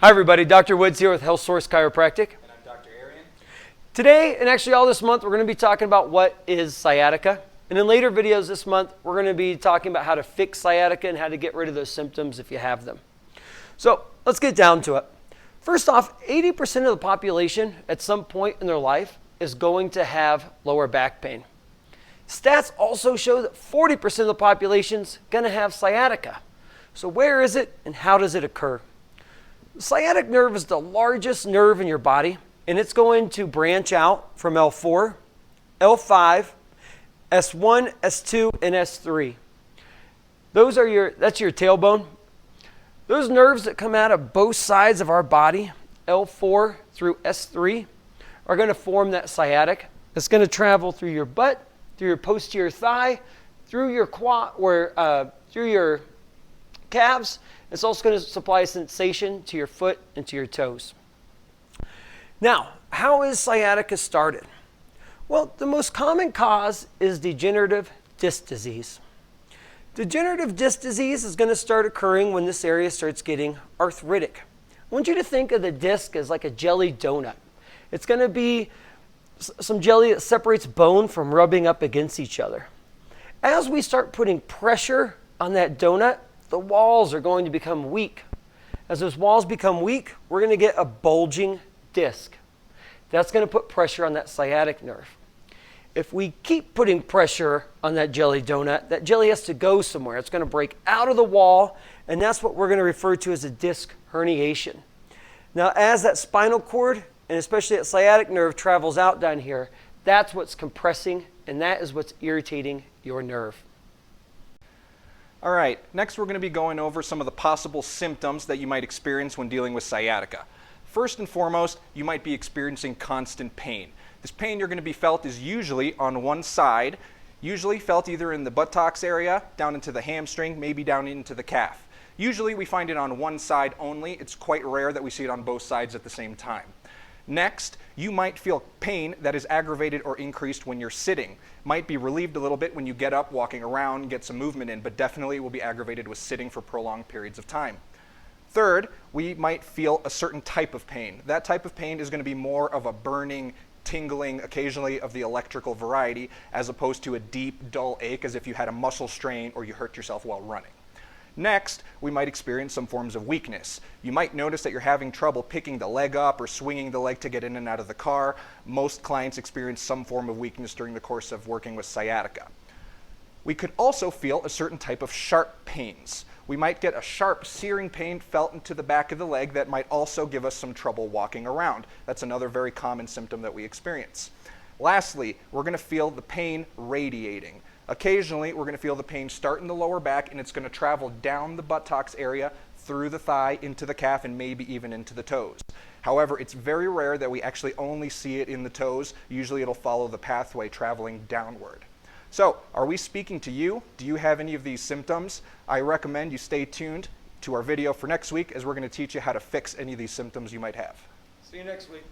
Hi everybody, Dr. Woods here with Health Source Chiropractic. And I'm Dr. Arian. Today, and actually all this month, we're going to be talking about what is sciatica. And in later videos this month, we're going to be talking about how to fix sciatica and how to get rid of those symptoms if you have them. So let's get down to it. First off, 80% of the population at some point in their life is going to have lower back pain. Stats also show that 40% of the population is going to have sciatica. So where is it and how does it occur? The sciatic nerve is the largest nerve in your body, and it's going to branch out from L4, L5, S1, S2, and S3. That's your tailbone. Those nerves that come out of both sides of our body, L4 through S3, are going to form that sciatic. It's going to travel through your butt, through your posterior thigh, through your through your calves. It's also going to supply sensation to your foot and to your toes. Now, how is sciatica started? Well, the most common cause is degenerative disc disease. Degenerative disc disease is going to start occurring when this area starts getting arthritic. I want you to think of the disc as like a jelly donut. It's going to be some jelly that separates bone from rubbing up against each other. As we start putting pressure on that donut, the walls are going to become weak. As those walls become weak, we're going to get a bulging disc. That's going to put pressure on that sciatic nerve. If we keep putting pressure on that jelly donut, that jelly has to go somewhere. It's going to break out of the wall, and that's what we're going to refer to as a disc herniation. Now, as that spinal cord, and especially that sciatic nerve, travels out down here, that's what's compressing, and that is what's irritating your nerve. All right, next we're going to be going over some of the possible symptoms that you might experience when dealing with sciatica. First and foremost, you might be experiencing constant pain. This pain you're going to be felt is usually on one side, usually felt either in the buttocks area, down into the hamstring, maybe down into the calf. Usually we find it on one side only. It's quite rare that we see it on both sides at the same time. Next, you might feel pain that is aggravated or increased when you're sitting. Might be relieved a little bit when you get up, walking around, get some movement in, but definitely will be aggravated with sitting for prolonged periods of time. Third, we might feel a certain type of pain. That type of pain is going to be more of a burning, tingling, occasionally of the electrical variety, as opposed to a deep, dull ache as if you had a muscle strain or you hurt yourself while running. Next, we might experience some forms of weakness. You might notice that you're having trouble picking the leg up or swinging the leg to get in and out of the car. Most clients experience some form of weakness during the course of working with sciatica. We could also feel a certain type of sharp pains. We might get a sharp, searing pain felt into the back of the leg that might also give us some trouble walking around. That's another very common symptom that we experience. Lastly, we're going to feel the pain radiating. Occasionally, we're going to feel the pain start in the lower back, and it's going to travel down the buttocks area, through the thigh, into the calf, and maybe even into the toes. However, it's very rare that we actually only see it in the toes. Usually it'll follow the pathway traveling downward. So, are we speaking to you? Do you have any of these symptoms? I recommend you stay tuned to our video for next week, as we're going to teach you how to fix any of these symptoms you might have. See you next week.